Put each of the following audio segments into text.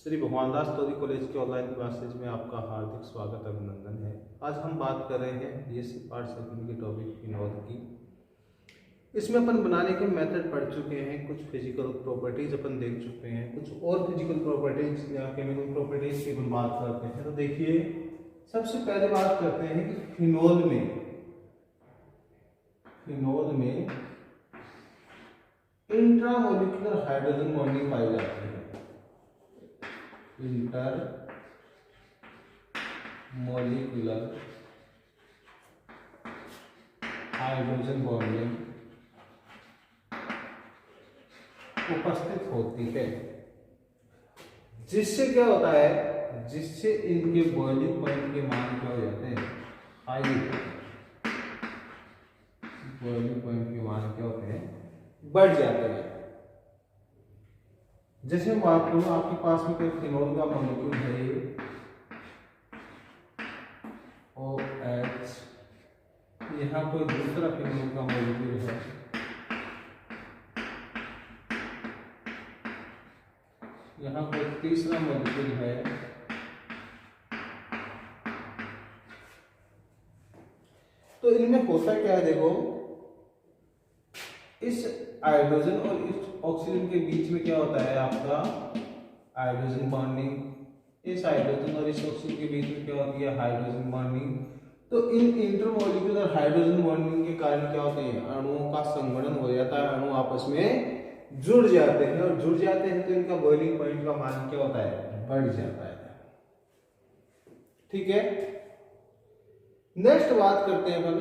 श्री भगवान दास तोरी कॉलेज के ऑनलाइन क्लासेज में आपका हार्दिक स्वागत अभिनंदन है। आज हम बात कर रहे हैं बीएससी पार्ट सेकंड के टॉपिक फिनॉल की। इसमें अपन बनाने के मेथड पढ़ चुके हैं, कुछ फिजिकल प्रॉपर्टीज अपन देख चुके हैं, कुछ और फिजिकल प्रॉपर्टीज या केमिकल प्रॉपर्टीज की अपन बात करते हैं। तो देखिए, सबसे पहले बात करते हैं कि फिनॉल में इंट्रामोलिकुलर हाइड्रोजन बॉन्डिंग पाई जाती है। इंटर मॉलिक्यूलर हाइड्रोजन बॉन्डिंग उपस्थित होती है, जिससे क्या होता है, जिससे इनके बॉइलिंग पॉइंट के मान क्या हो जाते हैं, हाई। बॉइलिंग पॉइंट के मान क्या होते हैं, बढ़ जाते हैं। जैसे मैं बात करूं, आपके पास में कोई फिनॉल का मॉलिक्यूल है OH, यहाँ कोई दूसरा फिनॉल का मॉलिक्यूल है, यहाँ कोई तीसरा मॉलिक्यूल है, तो इनमें होता क्या है, देखो, इस हाइड्रोजन और इस ऑक्सीजन के बीच में क्या होता है, आपका हाइड्रोजन बॉन्डिंग। इस हाइड्रोजन और इस ऑक्सीजन के बीच में क्या होती है, हाइड्रोजन बॉन्डिंग। तो इन इंटरमॉलिक्यूलर हाइड्रोजन बॉन्डिंग के कारण क्या होते हैं, अणुओं का संगठन हो जाता है, अणु आपस में जुड़ जाते हैं, और जुड़ जाते हैं तो इनका बॉइलिंग पॉइंट का मान क्या होता है, बढ़ जाता है। ठीक है, नेक्स्ट बात करते हैं अपन,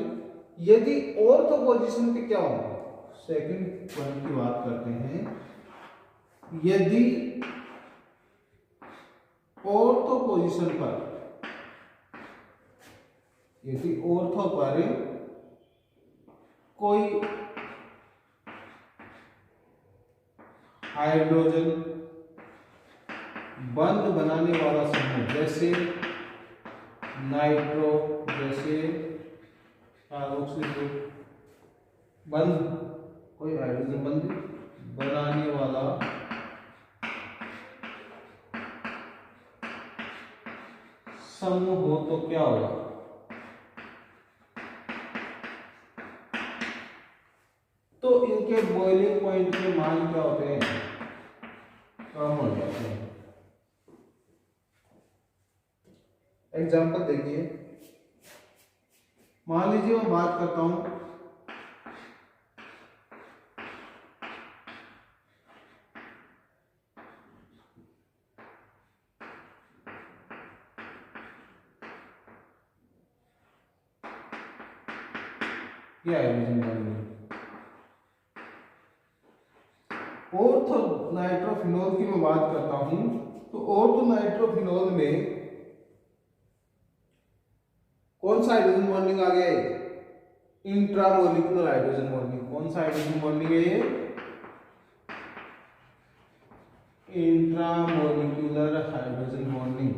यदि ऑर्थो पोजीशन पे क्या होगा, सेकंड पॉइंट की बात करते हैं। यदि ऑर्थो पोजीशन पर, यदि ऑर्थो पर कोई हाइड्रोजन बंध बनाने वाला समूह, जैसे नाइट्रो, जैसे कार्बोक्सिल ग्रुप बंध, कोई हाइड्रोजन बंध बनाने वाला समूह हो तो क्या होगा, तो इनके बॉइलिंग पॉइंट के मान क्या होते हैं, कम हो जाते हैं। एग्जाम्पल देखिए, मान लीजिए मैं बात करता हूं, ये हाइड्रोजन बॉन्डिंग। ऑर्थो नाइट्रोफिनॉल की मैं बात करता हूं, तो ऑर्थो नाइट्रोफिनॉल में कौन सा हाइड्रोजन बॉन्डिंग आ गया है, इंट्रामोलिकुलर हाइड्रोजन बॉन्डिंग। कौन सा हाइड्रोजन बॉन्डिंग है ये, इंट्रामोलिकुलर हाइड्रोजन बॉन्डिंग।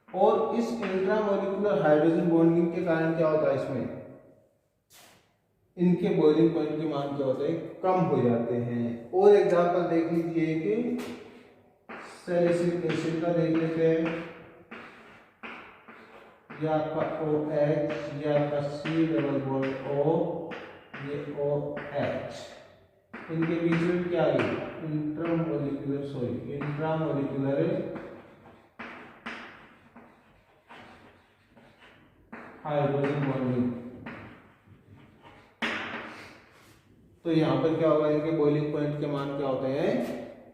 और इस इंट्रामोलिकुलर हाइड्रोजन बॉन्डिंग के कारण क्या होता है, इसमें इनके बॉइलिंग पॉइंट के मान क्या होते हैं, कम हो जाते हैं। और एग्जांपल देख लीजिए कि सैलिसिलिक एसिड का देख लेते हैं, या आपका OH, या आपका C डबल बॉन्ड O, ये OH, इनके बीच में क्या है, इंट्रामोलिकुलर हाइड्रोजन बॉन्डिंग। तो यहाँ पर क्या होगा, इनके बॉइलिंग पॉइंट के मान क्या होते हैं,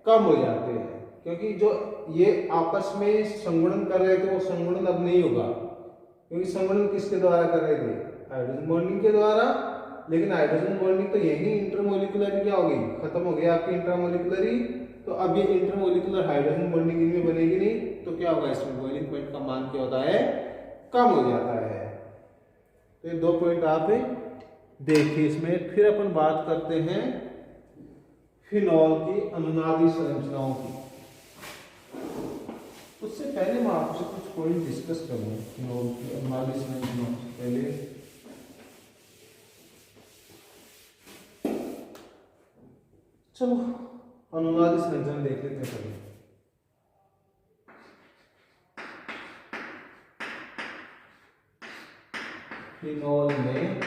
कम हो जाते हैं, क्योंकि जो ये आपस में संगुणन कर रहे थे वो संगुणन अब नहीं होगा, क्योंकि संगुणन किसके द्वारा कर रहे थे, हाइड्रोजन बॉन्डिंग के द्वारा। लेकिन हाइड्रोजन बॉन्डिंग तो यही इंटरमोलिकुलर क्या होगी, खत्म हो गया आपकी इंट्रामोलिकुलरी। तो अब ये इंटरमोलिकुलर हाइड्रोजन बॉन्डिंग इनमें बनेगी नहीं, तो क्या होगा, इसमें बॉइलिंग पॉइंट का मान क्या होता है, कम हो जाता है। तो ये दो पॉइंट आप देखिए इसमें। फिर अपन बात करते हैं फिनॉल की अनुनादी संरचनाओं की। उससे पहले मैं आपसे कुछ पॉइंट डिस्कस करूंगा फिनॉल की अनुनादी संरचनाओं से पहले। चलो अनुनादी संरचना देख लेते हैं पहले। फिनोल में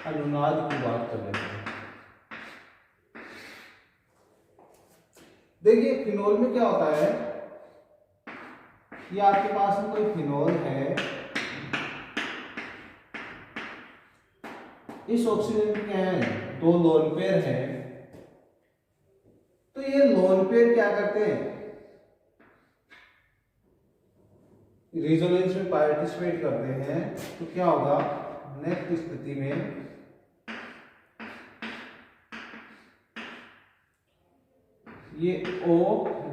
अनुनाद की बात कर लेते हैं। देखिए फिनोल में क्या होता है, ये आपके पास में कोई फिनोल है, इस ऑक्सीजन में क्या है, 2 लोन पेयर है। तो ये लोन पेयर क्या करते हैं, रेजोनेंस में पार्टिसिपेट करते हैं। तो क्या होगा, नेक्स्ट स्थिति में ये O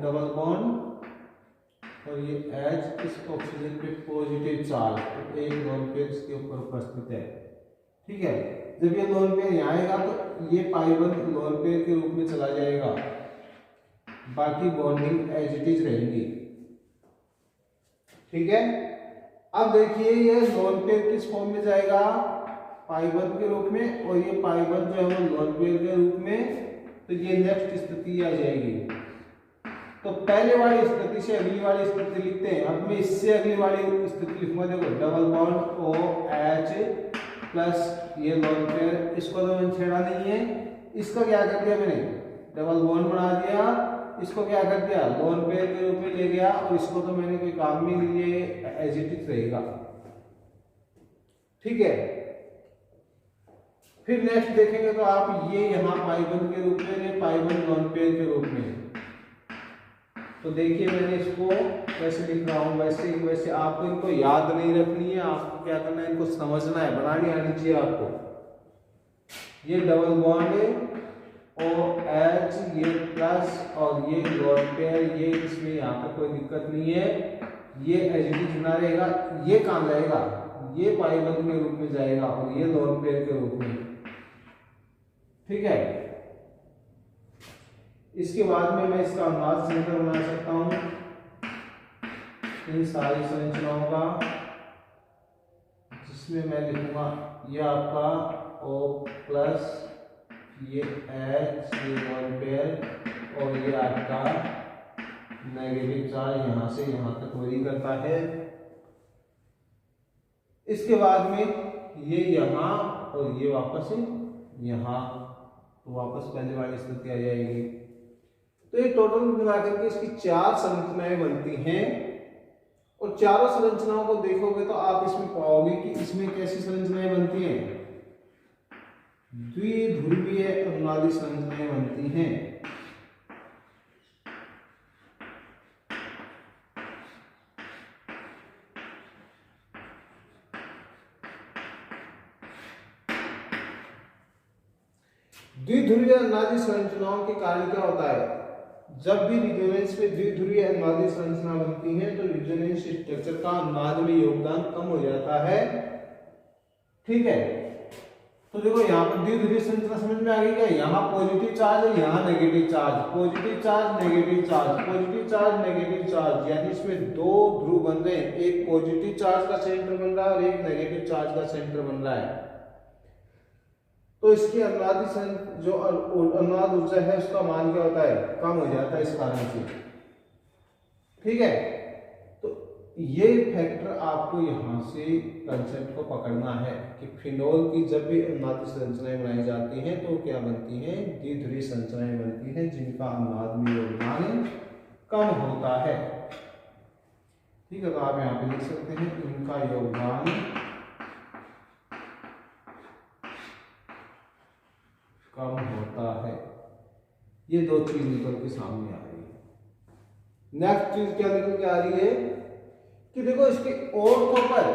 डबल बॉन्ड और ये H इस ऑक्सीजन पे पॉजिटिव चार्ज, तो एक लोन पेयर इसके ऊपर उपस्थित है। ठीक है, जब ये लोन पेयर यहाँ आएगा तो ये पाई-1 लोन पेयर के रूप में चला जाएगा, बाकी बॉन्डिंग एज इट इज रहेगी। ठीक है, अब देखिए ये लोन पेयर किस फॉर्म में जाएगा, पाई-1 के रूप में, और ये पाई-1 जो है वो लोन पेयर के रूप में। तो ये नेक्स्ट स्थिति आ जाएगी। तो पहले वाली स्थिति से अगली वाली स्थिति लिखते हैं। अब मैं इससे अगली वाली स्थिति लिखूंगा, देखो डबल बॉन्ड OH प्लस ये लोन पेयर, इसको तो मैंने छेड़ा नहीं है, इसका क्या कर दिया मैंने, डबल बॉन्ड बना दिया, इसको क्या कर दिया, लोन पेयर के रूप में ले गया, और इसको तो मैंने कोई काम में नहीं लिए, एज इट इज रहेगा। ठीक है, फिर नेक्स्ट देखेंगे तो आप ये यहाँ पाई-1 के रूप में, ये पाई-1 लोन पेयर के रूप में। तो देखिए मैंने इसको कैसे लिख रहा हूँ, वैसे आपको इनको याद नहीं रखनी है, आपको क्या करना है, इनको समझना है, बनानी आनी चाहिए आपको। ये डबल बॉन्ड OH, ये प्लस और ये लोन पेयर, ये इसमें यहाँ पर कोई दिक्कत नहीं है, ये एज इट इज बना रहेगा। ये कहाँ जाएगा, ये पाई-1 के रूप में जाएगा और ये लोन पेयर के रूप में। ठीक है, इसके बाद में मैं इसका अनुनाद संरचना बना सकता हूं इन सारी संरचनाओं का, जिसमें मैं लिखूंगा ये आपका O प्लस, ये H, ये लोन पेयर, और ये आपका नेगेटिव चार्ज यहाँ से यहाँ तक वरी करता है। इसके बाद में ये यहाँ और ये वापस यहाँ, तो वापस पहले वाली स्थिति आ जाएगी। तो ये टोटल मिलाकर के इसकी 4 संरचनाएं बनती हैं, और चारों संरचनाओं को देखोगे तो आप इसमें पाओगे कि इसमें कैसी संरचनाएं बनती हैं, द्विध्रुवीय अनुनादी संरचनाएं बनती हैं। द्विध्रुवीय अनुनादी संरचनाओं के कारण क्या होता है, जब भी रिजोनेंस में द्विध्रुवीय अनुनादी संरचना बनती है तो रिजोनेंस स्ट्रक्चर का अनुनाद में योगदान कम हो जाता है। ठीक है, तो देखो यहाँ पर द्विध्रुवीय संरचना समझ में आ गई क्या, यहाँ पॉजिटिव चार्ज है, यहाँ negative charge, positive charge negative charge, positive charge negative charge, यानी इसमें 2 ध्रुव बन रहे हैं, एक पॉजिटिव चार्ज का सेंटर बन रहा है और एक नेगेटिव चार्ज का सेंटर बन रहा है। तो इसकी अनुनादी जो अनुनाद ऊर्जा है उसका मान क्या होता है, कम हो जाता है इस कारण से। ठीक है, तो ये फैक्टर आपको यहाँ से कंसेप्ट को पकड़ना है कि फिनोल की जब भी अनुनादी संरचनाएं बनाई जाती हैं तो क्या बनती हैं, द्विध्रुवीय संरचनाएं बनती हैं जिनका अनुनाद में योगदान कम होता है। ठीक है, तो आप यहाँ पे लिख सकते हैं इनका योगदान कम होता है। ये 2 चीज निकल के सामने आ रही है। नेक्स्ट चीज क्या निकल के आ रही है कि देखो इसके ऑर्थो पर,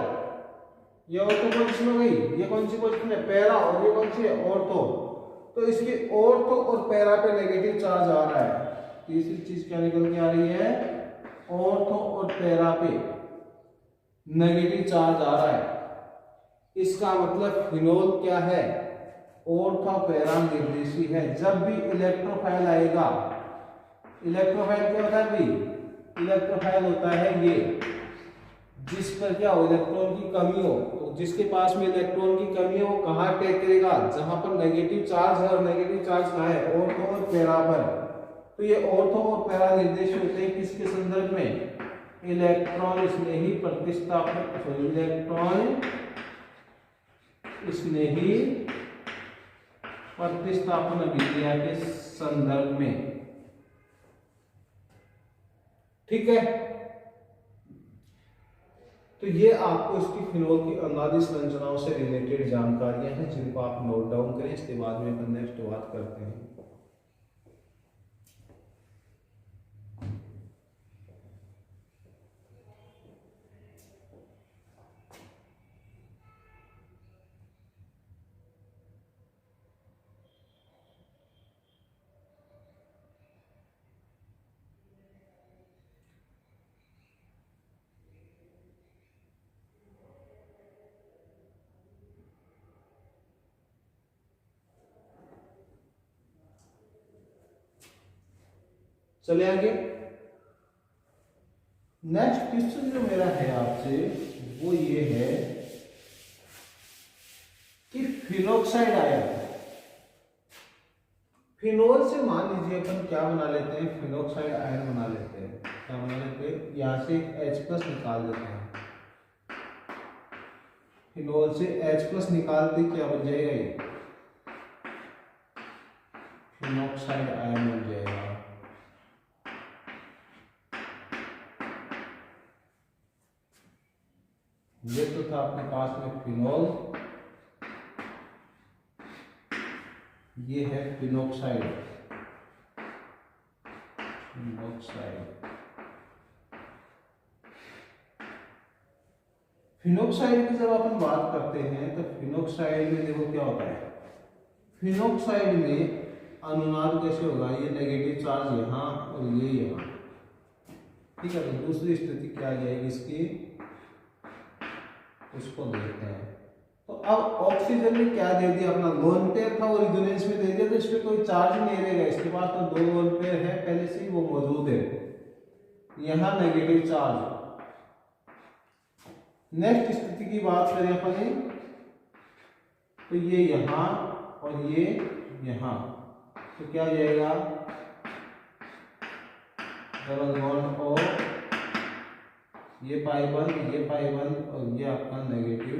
ये ऑर्थो पोजीशन हो गई, ये कौन सी पोजीशन है, पैरा, और ये कौन सी है, ऑर्थो। तो इसके ऑर्थो और पैरा पे नेगेटिव चार्ज आ रहा है। तीसरी चीज क्या निकल के आ रही है, ऑर्थो और पैरा पे नेगेटिव चार्ज आ रहा है। इसका मतलब फिनोल क्या है, ऑर्थो पैरा निर्देशी है। जब भी इलेक्ट्रोफाइल आएगा, इलेक्ट्रोफाइल क्या होता है भाई, इलेक्ट्रोफाइल होता है ये जिस पर क्या हो, इलेक्ट्रॉन की कमी हो, तो जिसके पास में इलेक्ट्रॉन की कमी है वो कहाँ अटैक करेगा, जहां पर नेगेटिव चार्ज है, और नेगेटिव चार्ज कहाँ है, ऑर्थो और पैरा पर। तो ये ऑर्थो और पैरा निर्देश होते हैं किसके संदर्भ में, इलेक्ट्रॉन स्नेही प्रतिस्थापन, इलेक्ट्रॉन स्नेही प्रतिस्थापन अभिक्रिया के संदर्भ में। ठीक है, तो ये आपको इसकी फिनोल की अनादि संरचनाओं से रिलेटेड जानकारियां हैं जिनको आप नोट डाउन करें। इसके बाद में अपन नेक्स्ट बात करते हैं। चले आगे। नेक्स्ट क्वेश्चन जो मेरा है आपसे वो ये है कि फिनोक्साइड आयन, फिनोल से मान लीजिए अपन क्या बना लेते हैं, फिनोक्साइड आयन बना लेते हैं। क्या बना लेते हैं, यहां से H+ निकाल देते हैं। फिनोल से H+ निकालते क्या बन जाएगा, ये फिनोक्साइड आयन बन जाएगा। ये तो था अपने पास में फिनोल, ये है फिनोक्साइड, फिनोक्साइड। फिनोक्साइड की जब अपन बात करते हैं तो फिनोक्साइड में देखो क्या होता है, फिनोक्साइड में अनुनाद कैसे होगा, ये नेगेटिव चार्ज यहाँ और ये यहाँ। ठीक है, तो दूसरी स्थिति क्या जाएगी इसकी, उसको देखते हैं। तो अब ऑक्सीजन ने क्या दे दिया, अपना लोन पेयर था वो रेजोनेंस में दे दिया, तो इसमें कोई चार्ज नहीं रहेगा, इसके पास तो 2 लोन पेयर है पहले से ही वो मौजूद है, यहाँ नेगेटिव चार्ज। नेक्स्ट स्थिति की बात करें अपन, तो ये यहाँ और ये यहाँ, तो क्या जाएगा, डबल बॉन्ड और ये पाई बंद और ये आपका नेगेटिव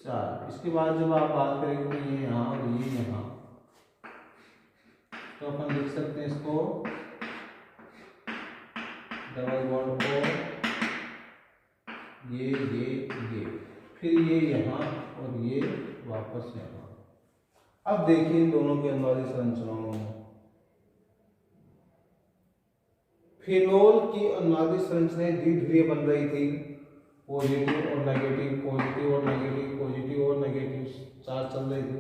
चार्ज। इसके बाद जब आप बात करेंगे तो ये यहाँ और ये यहाँ, तो अपन लिख सकते हैं इसको डबल बॉन्ड और ये फिर ये यहाँ और ये वापस यहाँ। अब देखिए इन दोनों के अनुवादी संरचनाओं में, फिनोल की अनुनादी संरचनाएं द्विध्रुवीय बन रही थी, पॉजिटिव और नेगेटिव, पॉजिटिव और नेगेटिव, पॉजिटिव और नेगेटिव चार्ज चल रही थी।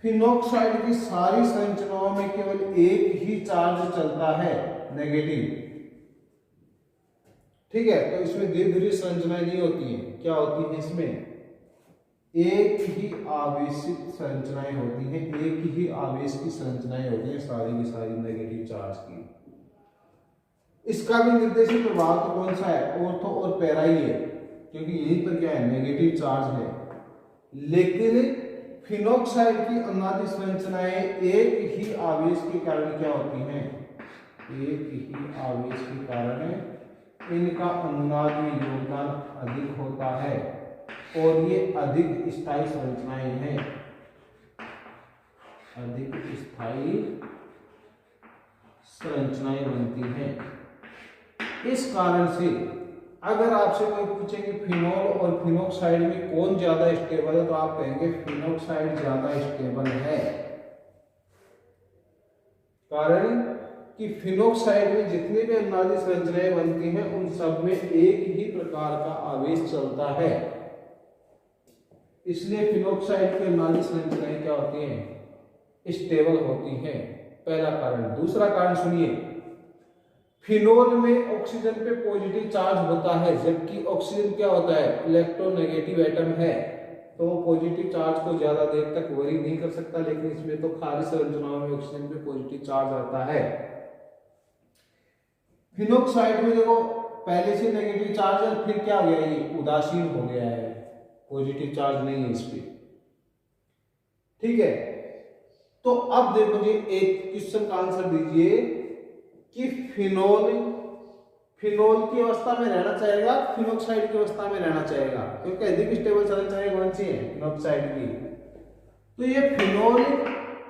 फिनोक्साइड की सारी संरचनाओं में केवल एक ही चार्ज चलता है, नेगेटिव। ठीक है, तो इसमें द्विध्रुवीय संरचनाएं नहीं होती हैं। क्या होती है, इसमें एक ही आवेशित संरचनाएं होती हैं, एक ही आवेश की संरचनाएं होती हैं, सारी की सारी नेगेटिव चार्ज की। इसका भी निर्देशित प्रभाव तो कौन सा है, ऑर्थो और पैरा ही है, क्योंकि यहीं पर क्या है, नेगेटिव चार्ज है। लेकिन फिनोक्साइड की अनुनादी संरचनाएं एक ही आवेश के कारण क्या होती हैं, एक ही आवेश के कारण इनका अनुनाद में योगदान अधिक होता है और ये अधिक स्थायी संरचनाएं हैं, अधिक स्थायी संरचनाएं बनती हैं। इस कारण से अगर आपसे कोई पूछे कि फिनोल और फिनोक्साइड में कौन ज्यादा स्टेबल है, तो आप कहेंगे फिनोक्साइड ज्यादा स्टेबल है। कारण कि फिनोक्साइड में जितनी भी अनुनादी संरचनाएं बनती हैं उन सब में एक ही प्रकार का आवेश चलता है, इसलिए फिनोक्साइड की अनुनादी संरचनाएं क्या होती हैं, स्टेबल होती हैं। पहला कारण। दूसरा कारण सुनिए, फिनोल में ऑक्सीजन पे पॉजिटिव चार्ज होता है, जबकि ऑक्सीजन क्या होता है, इलेक्ट्रोनेगेटिव एटम है, तो वो पॉजिटिव चार्ज को ज्यादा देर तक वरी नहीं कर सकता। लेकिन इसमें तो खाली संरचनाओं में ऑक्सीजन पे पॉजिटिव चार्ज आता है। फिनोक्साइड में देखो पहले से नेगेटिव चार्ज है, फिर क्या हो गया, ये उदासीन हो गया है, पॉजिटिव चार्ज नहीं है इस पे। ठीक है, तो अब देखो जी एक क्वेश्चन का आंसर दीजिए कि फिनोल की अवस्था में रहना चाहेगा, फिनोक्साइड की अवस्था में रहना चाहेगा, क्योंकि अधिक स्टेबल संरचना कौन सी है, फिनोक्साइड की। तो ये फिनोल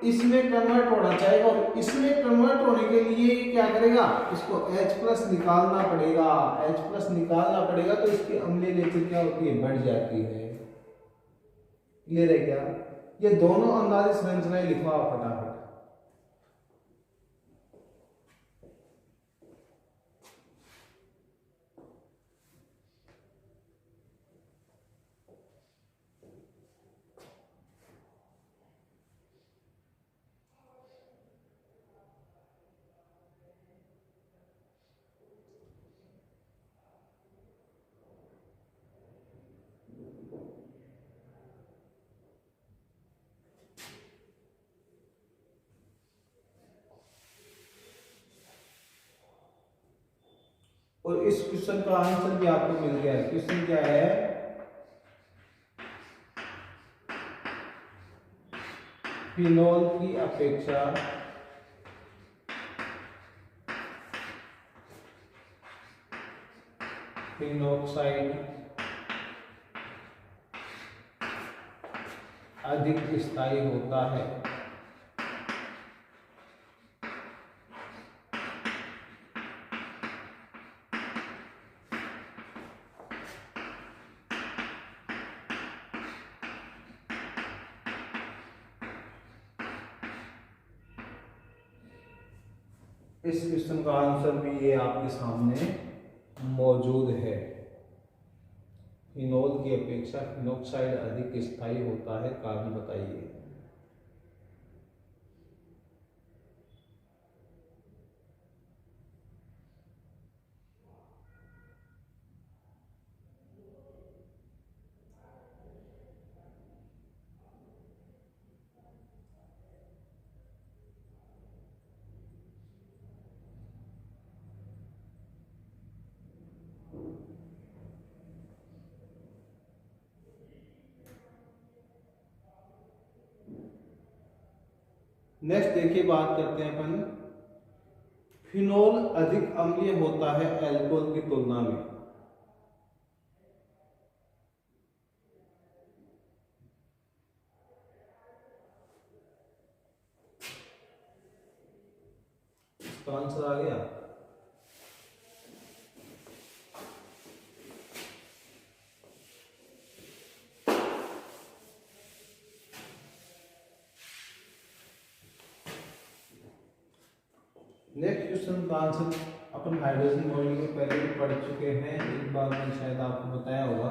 इसमें कन्वर्ट होना चाहेगा, और इसमें कन्वर्ट होने के लिए क्या करेगा, इसको H+ निकालना पड़ेगा, H+ निकालना पड़ेगा, तो इसकी अम्लीय नेचर क्या होती है, बढ़ जाती है। क्लियर है क्या? ये दोनों अंदाजे संरचनाएं लिखवा फटाफट। और इस क्वेश्चन का आंसर भी आपको मिल गया है। क्वेश्चन क्या है, फिनोल की अपेक्षा फिनोक्साइड अधिक स्थायी होता है। इस क्वेश्चन का आंसर भी ये आपके सामने मौजूद है। फिनोल की अपेक्षा फिनोक्साइड अधिक स्थायी होता है, कारण बताइए। नेक्स्ट देखिए, बात करते हैं अपन, फिनोल अधिक अम्लीय होता है अल्कोहल की तुलना में। इसका आंसर आ गया। नेक्स्ट क्वेश्चन का आंसर अपन हाइड्रोजन मॉलिक्यूल में पहले भी पढ़ चुके हैं, एक बार मैंने शायद आपको बताया होगा।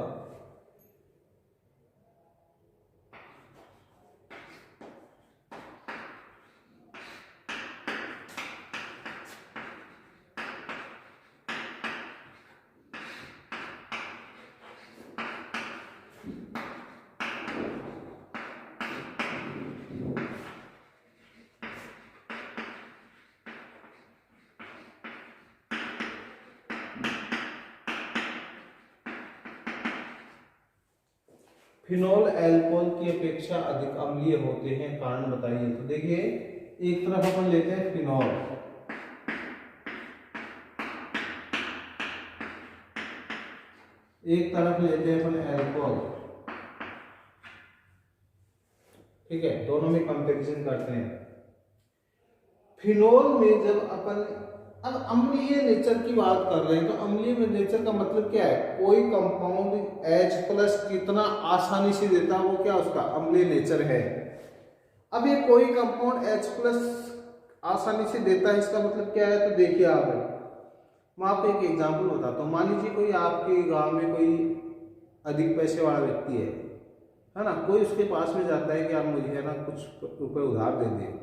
फिनोल अल्कोहल की अपेक्षा अधिक अम्लीय होते हैं, कारण बताइए। तो देखिए, एक तरफ अपन लेते हैं फिनोल, एक तरफ लेते हैं अपन अल्कोहल। ठीक है, दोनों में कंपैरिजन करते हैं। फिनोल में जब अपन अब अम्लीय नेचर की बात कर रहे हैं, तो अम्लीय नेचर का मतलब क्या है, कोई कंपाउंड H+ कितना आसानी से देता है, वो क्या उसका अम्लीय नेचर है। अब ये कोई कंपाउंड H+ आसानी से देता है, इसका मतलब क्या है, तो देखिए आप, मैं आपको एक एग्जांपल बताता हूँ। मान लीजिए कोई आपके गांव में कोई अधिक पैसे वाला व्यक्ति है ना, कोई उसके पास में जाता है कि आप मुझे है ना कुछ रुपए उधार दे दें,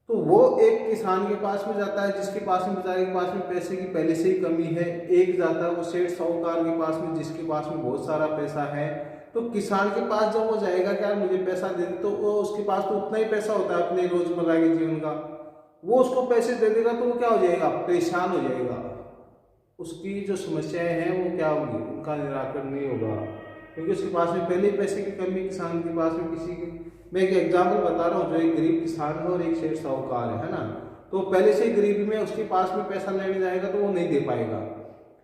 तो वो एक किसान के पास में जाता है जिसके पास में, बेचारे के पास में पैसे की पहले से ही कमी है। एक जाता है वो सेठ साहूकार के पास में जिसके पास में बहुत सारा पैसा है। तो किसान के पास जब वो जाएगा कि यार मुझे पैसा दे दे, तो वो उसके पास तो उतना ही पैसा होता है अपने रोजमर्रा के जीवन का, वो उसको पैसे दे देगा तो वो क्या हो जाएगा, परेशान हो जाएगा। उसकी जो समस्याएं हैं वो क्या होंगी, उनका निराकरण नहीं होगा, क्योंकि उसके पास में पहले ही पैसे की कमी, किसान के पास में किसी की, मैं एक एग्जाम्पल बता रहा हूँ, जो एक गरीब किसान है और एक सेठ साहूकार है ना, तो पहले से ही गरीबी में उसके पास में पैसा लेने जाएगा तो वो नहीं दे पाएगा।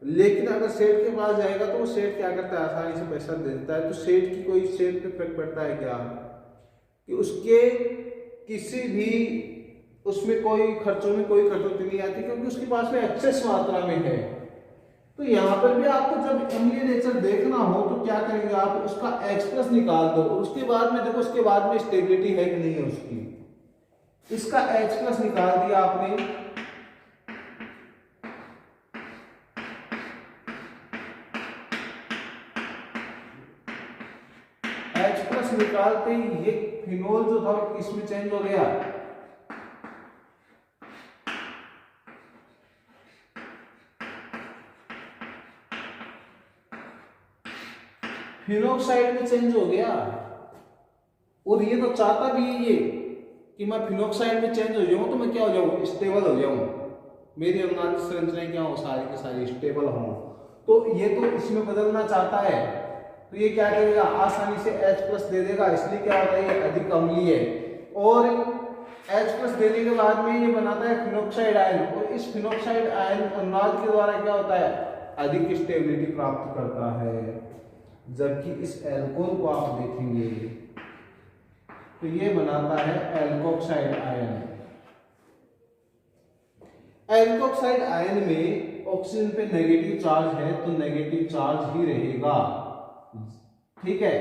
लेकिन अगर सेठ के पास जाएगा तो वो सेठ क्या करता है, आसानी से पैसा दे देता है। तो सेठ की कोई सेठ पे फर्क पड़ता है क्या, कि उसके किसी भी उसमें कोई खर्चों में कोई कटौती नहीं आती, क्योंकि उसके पास में एक्सेस मात्रा में है। तो यहाँ पर भी आपको जब अम्लीय नेचर देखना हो तो क्या करेंगे आप, उसका X प्लस निकाल दो, और उसके बाद में देखो उसके बाद में स्टेबिलिटी है कि नहीं है उसकी। इसका X प्लस निकाल दिया आपने, H प्लस निकालते ही ये फिनोल जो था इसमें चेंज हो गया, फिनोक्साइड में चेंज हो गया। और ये तो चाहता भी है ये कि मैं फिनोक्साइड में चेंज हो जाऊं तो मैं क्या हो जाऊं, स्टेबल हो जाऊं, मेरी अनुनादिक संरचनाएं क्या हो, सारी की सारी स्टेबल हो। तो ये तो इसमें बदलना चाहता है, तो ये क्या करेगा, आसानी से H प्लस दे देगा, इसलिए क्या होता है ये अधिक अम्लीय है। और H प्लस देने के बाद में ये बनाता है फिनोक्साइड आयन, और इस फिनोक्साइड आयन अनुनाद के द्वारा क्या होता है, अधिक स्टेबिलिटी प्राप्त करता है। जबकि इस एल्कोहल को आप देखेंगे तो ये बनाता है एल्कोक्साइड आयन। एल्कोक्साइड आयन में ऑक्सीजन पे नेगेटिव चार्ज है तो नेगेटिव चार्ज ही रहेगा, ठीक है।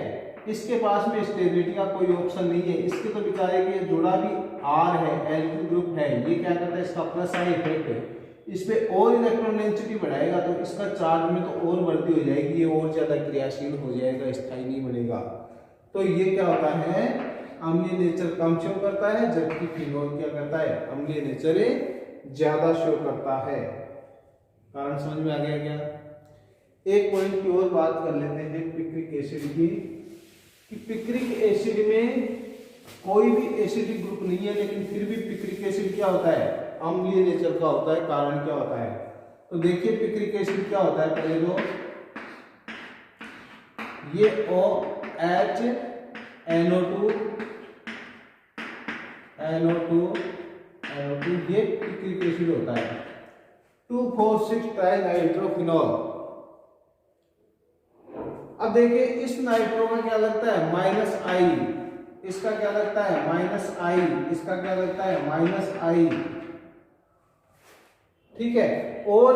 इसके पास में स्टेबिलिटी का कोई ऑप्शन नहीं है, इसके तो बेचारे के जुड़ा भी R है, एल्किल ग्रुप है, ये क्या करता है, इसका प्लस आई इफेक्ट है, इस पे और इलेक्ट्रॉन डेंसिटी बढ़ाएगा तो इसका चार्ज में तो और बढ़ती हो जाएगी, ये और ज्यादा क्रियाशील हो जाएगा, स्थायी नहीं बनेगा। तो ये क्या होता है, अम्लीय नेचर कम शो करता है, जबकि फिनोल क्या करता है, अम्लीय नेचर ज्यादा शो करता है। कारण समझ में आ गया क्या? एक पॉइंट की और बात कर लेते हैं पिक्रिक एसिड की, कि पिक्रिक एसिड में कोई भी एसिडिक ग्रुप नहीं है, लेकिन फिर भी पिक्रिक एसिड क्या होता है, अम्लीय नेचर का होता है। कारण क्या होता है, तो देखिए पिक्रिक एसिड क्या होता है, पहले तो ये OH NO2 ये पिक्रिक एसिड होता है। 2,4,6 ट्राइनाइट्रोफिनॉल। अब देखिए इस नाइट्रो का क्या लगता है, -I, इसका क्या लगता है, -I, इसका क्या लगता है, -I, ठीक है। और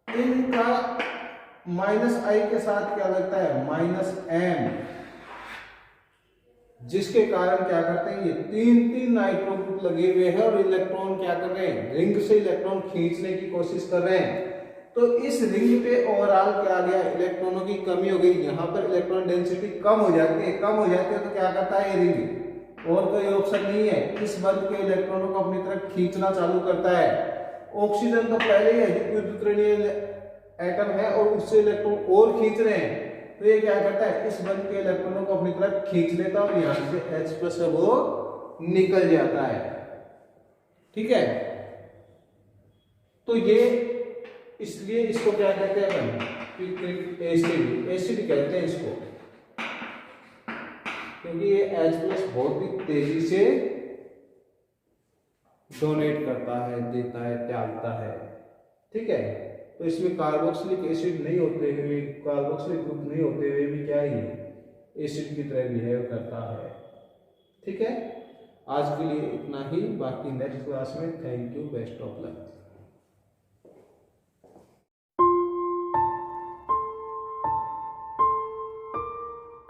इनका -I के साथ क्या लगता है, -M, जिसके कारण क्या करते हैं, ये तीन नाइट्रो ग्रुप लगे हुए हैं और इलेक्ट्रॉन क्या कर रहे हैं, रिंग से इलेक्ट्रॉन खींचने की कोशिश कर रहे हैं। तो इस रिंग पे ओवरऑल क्या आ गया, इलेक्ट्रॉनों की कमी हो गई, यहाँ पर इलेक्ट्रॉन डेंसिटी कम हो जाती है, तो क्या करता है ये रिंग, और कोई ऑप्शन नहीं है, इस बल्ब के इलेक्ट्रॉनों को अपनी तरफ खींचना चालू करता है। ऑक्सीजन तो पहले ही द्वितीय एटम है और उससे इलेक्ट्रॉन और खींच रहे हैं, तो ये क्या करता है, इस बल्ब के इलेक्ट्रॉनों को अपनी तरफ खींच लेता है और यहाँ से H प्लस है वो निकल जाता है, ठीक है। तो ये इसलिए इसको क्या कहते हैं, पिक्रिक एसिड कहते हैं इसको, क्योंकि ये H प्लस बहुत ही तेजी से डोनेट करता है, देता है, त्यागता है, ठीक है। तो इसमें कार्बोक्सिलिक एसिड नहीं होते हुए, कार्बोक्सिलिक ग्रुप नहीं होते हुए भी क्या ही एसिड की तरह बिहेव करता है, ठीक है। आज के लिए इतना ही, बाकी नेक्स्ट क्लास में। Thank you, best of luck.